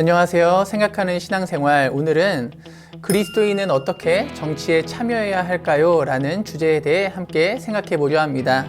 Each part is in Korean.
안녕하세요. 생각하는 신앙생활. 오늘은 그리스도인은 어떻게 정치에 참여해야 할까요? 라는 주제에 대해 함께 생각해 보려 합니다.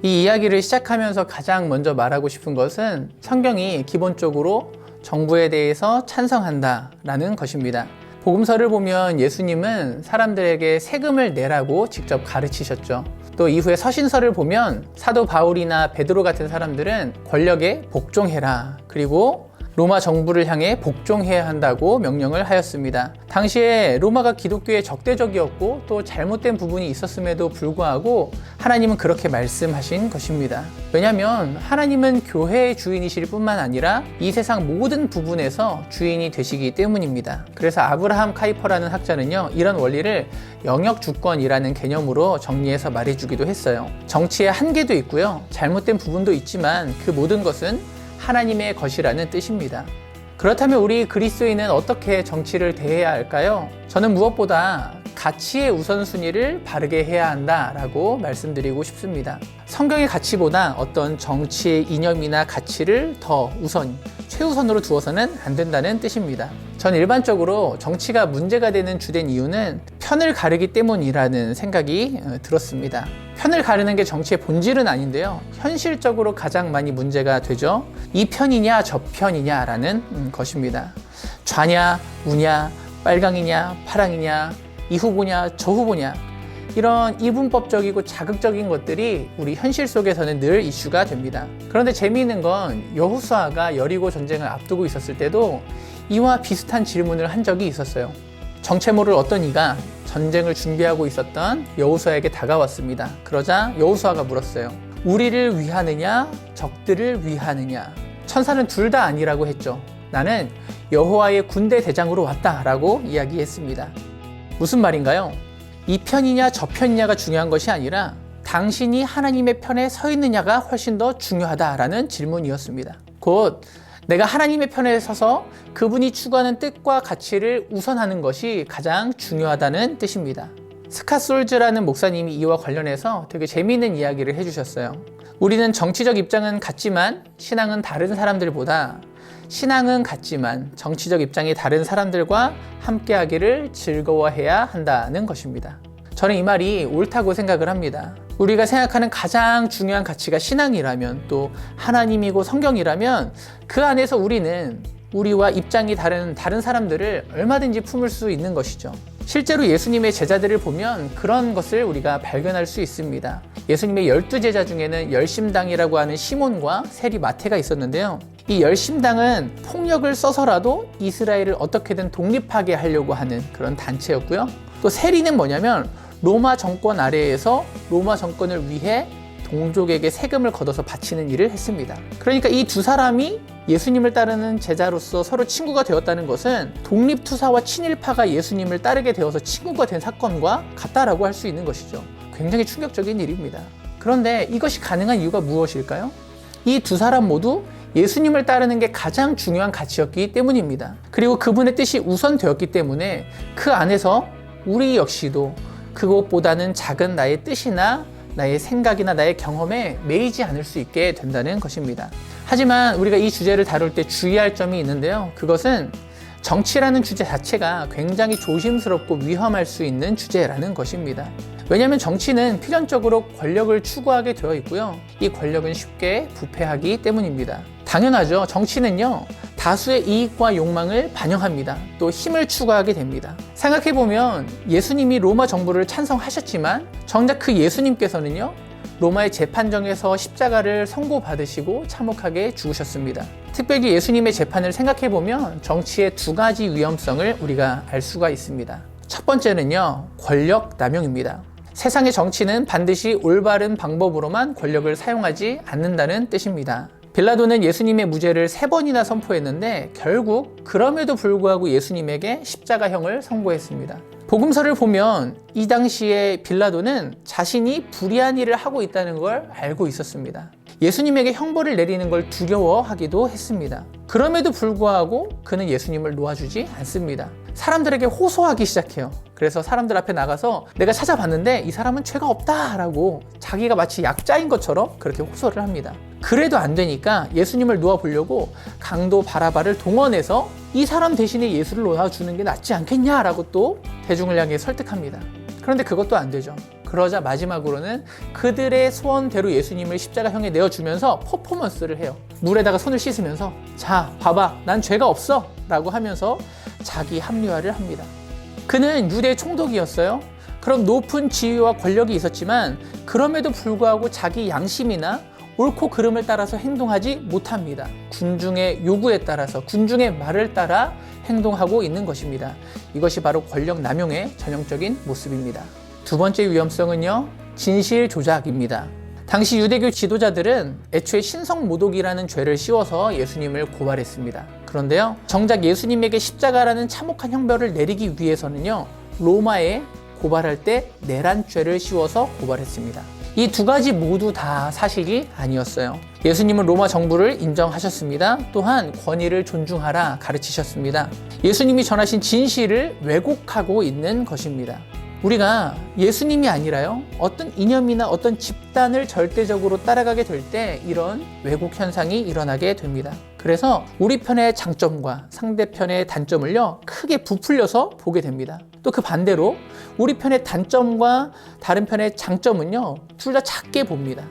이 이야기를 시작하면서 가장 먼저 말하고 싶은 것은 성경이 기본적으로 정부에 대해서 찬성한다 라는 것입니다. 복음서를 보면 예수님은 사람들에게 세금을 내라고 직접 가르치셨죠. 또 이후에 서신서를 보면 사도 바울이나 베드로 같은 사람들은 권력에 복종해라, 그리고 로마 정부를 향해 복종해야 한다고 명령을 하였습니다. 당시에 로마가 기독교에 적대적이었고 또 잘못된 부분이 있었음에도 불구하고 하나님은 그렇게 말씀하신 것입니다. 왜냐하면 하나님은 교회의 주인이실 뿐만 아니라 이 세상 모든 부분에서 주인이 되시기 때문입니다. 그래서 아브라함 카이퍼라는 학자는요, 이런 원리를 영역주권이라는 개념으로 정리해서 말해주기도 했어요. 정치에 한계도 있고요, 잘못된 부분도 있지만 그 모든 것은 하나님의 것이라는 뜻입니다. 그렇다면 우리 그리스도인은 어떻게 정치를 대해야 할까요? 저는 무엇보다 가치의 우선순위를 바르게 해야 한다라고 말씀드리고 싶습니다. 성경의 가치보다 어떤 정치의 이념이나 가치를 더 최우선으로 두어서는 안 된다는 뜻입니다. 저는 일반적으로 정치가 문제가 되는 주된 이유는 편을 가르기 때문이라는 생각이 들었습니다. 편을 가르는 게 정치의 본질은 아닌데요, 현실적으로 가장 많이 문제가 되죠. 이 편이냐 저 편이냐라는 것입니다. 좌냐 우냐, 빨강이냐 파랑이냐, 이 후보냐 저 후보냐, 이런 이분법적이고 자극적인 것들이 우리 현실 속에서는 늘 이슈가 됩니다. 그런데 재미있는 건 여호수아가 여리고 전쟁을 앞두고 있었을 때도 이와 비슷한 질문을 한 적이 있었어요. 정체 모를 어떤 이가 전쟁을 준비하고 있었던 여호수아에게 다가왔습니다. 그러자 여호수아가 물었어요. 우리를 위하느냐 적들을 위하느냐. 천사는 둘 다 아니라고 했죠. 나는 여호와의 군대 대장으로 왔다라고 이야기했습니다. 무슨 말인가요? 이 편이냐 저 편이냐가 중요한 것이 아니라 당신이 하나님의 편에 서 있느냐가 훨씬 더 중요하다라는 질문이었습니다. 곧 내가 하나님의 편에 서서 그분이 추구하는 뜻과 가치를 우선하는 것이 가장 중요하다는 뜻입니다. 스카솔즈라는 목사님이 이와 관련해서 되게 재미있는 이야기를 해주셨어요. 우리는 정치적 입장은 같지만 신앙은 다른 사람들보다, 신앙은 같지만 정치적 입장이 다른 사람들과 함께하기를 즐거워해야 한다는 것입니다. 저는 이 말이 옳다고 생각을 합니다. 우리가 생각하는 가장 중요한 가치가 신앙이라면, 또 하나님이고 성경이라면 그 안에서 우리는 우리와 입장이 다른 사람들을 얼마든지 품을 수 있는 것이죠. 실제로 예수님의 제자들을 보면 그런 것을 우리가 발견할 수 있습니다. 예수님의 12제자 중에는 열심당이라고 하는 시몬과 세리 마태가 있었는데요. 이 열심당은 폭력을 써서라도 이스라엘을 어떻게든 독립하게 하려고 하는 그런 단체였고요. 또 세리는 뭐냐면 로마 정권 아래에서 로마 정권을 위해 동족에게 세금을 걷어서 바치는 일을 했습니다. 그러니까 이 두 사람이 예수님을 따르는 제자로서 서로 친구가 되었다는 것은 독립투사와 친일파가 예수님을 따르게 되어서 친구가 된 사건과 같다라고 할 수 있는 것이죠. 굉장히 충격적인 일입니다. 그런데 이것이 가능한 이유가 무엇일까요? 이 두 사람 모두 예수님을 따르는 게 가장 중요한 가치였기 때문입니다. 그리고 그분의 뜻이 우선되었기 때문에 그 안에서 우리 역시도 그것보다는 작은 나의 뜻이나 나의 생각이나 나의 경험에 매이지 않을 수 있게 된다는 것입니다. 하지만 우리가 이 주제를 다룰 때 주의할 점이 있는데요. 그것은 정치라는 주제 자체가 굉장히 조심스럽고 위험할 수 있는 주제라는 것입니다. 왜냐하면 정치는 필연적으로 권력을 추구하게 되어 있고요. 이 권력은 쉽게 부패하기 때문입니다. 당연하죠. 정치는요, 다수의 이익과 욕망을 반영합니다. 또 힘을 추구하게 됩니다. 생각해보면 예수님이 로마 정부를 찬성하셨지만 정작 그 예수님께서는요, 로마의 재판정에서 십자가를 선고받으시고 참혹하게 죽으셨습니다. 특별히 예수님의 재판을 생각해보면 정치의 두 가지 위험성을 우리가 알 수가 있습니다. 첫 번째는요, 권력 남용입니다. 세상의 정치는 반드시 올바른 방법으로만 권력을 사용하지 않는다는 뜻입니다. 빌라도는 예수님의 무죄를 3번이나 선포했는데 결국 그럼에도 불구하고 예수님에게 십자가형을 선고했습니다. 복음서를 보면 이 당시에 빌라도는 자신이 불의한 일을 하고 있다는 걸 알고 있었습니다. 예수님에게 형벌을 내리는 걸 두려워하기도 했습니다. 그럼에도 불구하고 그는 예수님을 놓아주지 않습니다. 사람들에게 호소하기 시작해요. 그래서 사람들 앞에 나가서 내가 찾아봤는데 이 사람은 죄가 없다라고 자기가 마치 약자인 것처럼 그렇게 호소를 합니다. 그래도 안 되니까 예수님을 놓아보려고 강도 바라바를 동원해서 이 사람 대신에 예수를 놓아주는 게 낫지 않겠냐라고 또 대중을 향해 설득합니다. 그런데 그것도 안 되죠. 그러자 마지막으로는 그들의 소원대로 예수님을 십자가형에 내어주면서 퍼포먼스를 해요. 물에다가 손을 씻으면서 자, 봐봐, 난 죄가 없어 라고 하면서 자기 합리화를 합니다. 그는 유대 총독이었어요. 그럼 높은 지위와 권력이 있었지만 그럼에도 불구하고 자기 양심이나 옳고 그름을 따라서 행동하지 못합니다. 군중의 요구에 따라서, 군중의 말을 따라 행동하고 있는 것입니다. 이것이 바로 권력 남용의 전형적인 모습입니다. 두 번째 위험성은요, 진실 조작입니다. 당시 유대교 지도자들은 애초에 신성모독이라는 죄를 씌워서 예수님을 고발했습니다. 그런데요, 정작 예수님에게 십자가라는 참혹한 형벌을 내리기 위해서는요, 로마에 고발할 때 내란죄를 씌워서 고발했습니다. 이 두 가지 모두 다 사실이 아니었어요. 예수님은 로마 정부를 인정하셨습니다. 또한 권위를 존중하라 가르치셨습니다. 예수님이 전하신 진실을 왜곡하고 있는 것입니다. 우리가 예수님이 아니라요, 어떤 이념이나 어떤 집단을 절대적으로 따라가게 될 때 이런 왜곡 현상이 일어나게 됩니다. 그래서 우리 편의 장점과 상대편의 단점을요, 크게 부풀려서 보게 됩니다. 또 그 반대로 우리 편의 단점과 다른 편의 장점은요, 둘 다 작게 봅니다.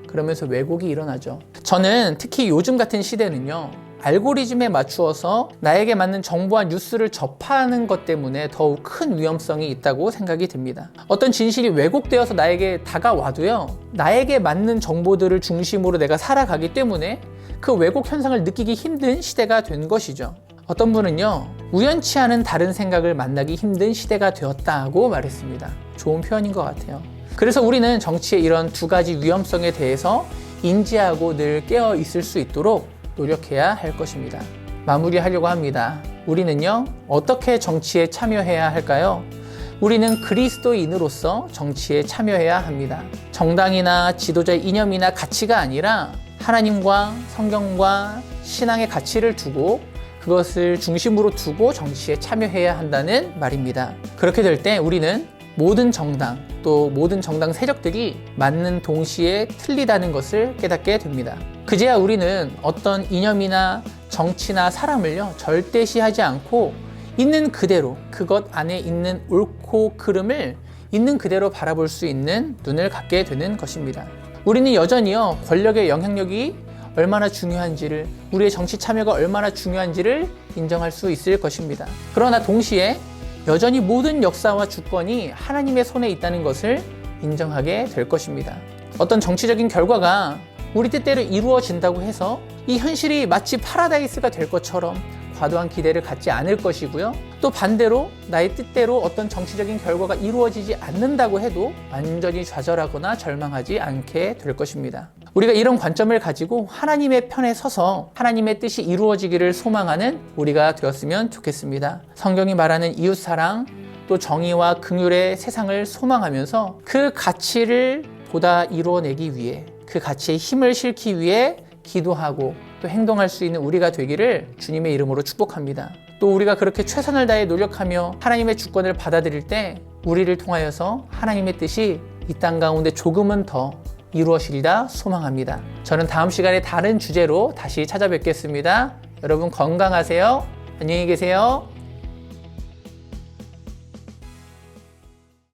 그러면서 왜곡이 일어나죠. 저는 특히 요즘 같은 시대는요, 알고리즘에 맞추어서 나에게 맞는 정보와 뉴스를 접하는 것 때문에 더욱 큰 위험성이 있다고 생각이 듭니다. 어떤 진실이 왜곡되어서 나에게 다가와도요, 나에게 맞는 정보들을 중심으로 내가 살아가기 때문에 그 왜곡 현상을 느끼기 힘든 시대가 된 것이죠. 어떤 분은요, 우연치 않은 다른 생각을 만나기 힘든 시대가 되었다고 말했습니다. 좋은 표현인 것 같아요. 그래서 우리는 정치의 이런 두 가지 위험성에 대해서 인지하고 늘 깨어 있을 수 있도록 노력해야 할 것입니다. 마무리하려고 합니다. 우리는요, 어떻게 정치에 참여해야 할까요? 우리는 그리스도인으로서 정치에 참여해야 합니다. 정당이나 지도자의 이념이나 가치가 아니라 하나님과 성경과 신앙의 가치를 두고 그것을 중심으로 두고 정치에 참여해야 한다는 말입니다. 그렇게 될 때 우리는 모든 정당, 또 모든 정당 세력들이 맞는 동시에 틀리다는 것을 깨닫게 됩니다. 그제야 우리는 어떤 이념이나 정치나 사람을요, 절대시하지 않고 있는 그대로, 그것 안에 있는 옳고 그름을 있는 그대로 바라볼 수 있는 눈을 갖게 되는 것입니다. 우리는 여전히요, 권력의 영향력이 얼마나 중요한지를, 우리의 정치 참여가 얼마나 중요한지를 인정할 수 있을 것입니다. 그러나 동시에 여전히 모든 역사와 주권이 하나님의 손에 있다는 것을 인정하게 될 것입니다. 어떤 정치적인 결과가 우리 뜻대로 이루어진다고 해서 이 현실이 마치 파라다이스가 될 것처럼 과도한 기대를 갖지 않을 것이고요. 또 반대로 나의 뜻대로 어떤 정치적인 결과가 이루어지지 않는다고 해도 완전히 좌절하거나 절망하지 않게 될 것입니다. 우리가 이런 관점을 가지고 하나님의 편에 서서 하나님의 뜻이 이루어지기를 소망하는 우리가 되었으면 좋겠습니다. 성경이 말하는 이웃사랑, 또 정의와 긍휼의 세상을 소망하면서 그 가치를 보다 이루어내기 위해, 그 가치에 힘을 실기 위해 기도하고 또 행동할 수 있는 우리가 되기를 주님의 이름으로 축복합니다. 또 우리가 그렇게 최선을 다해 노력하며 하나님의 주권을 받아들일 때 우리를 통하여서 하나님의 뜻이 이 땅 가운데 조금은 더 이루어지리라 소망합니다. 저는 다음 시간에 다른 주제로 다시 찾아뵙겠습니다. 여러분 건강하세요. 안녕히 계세요.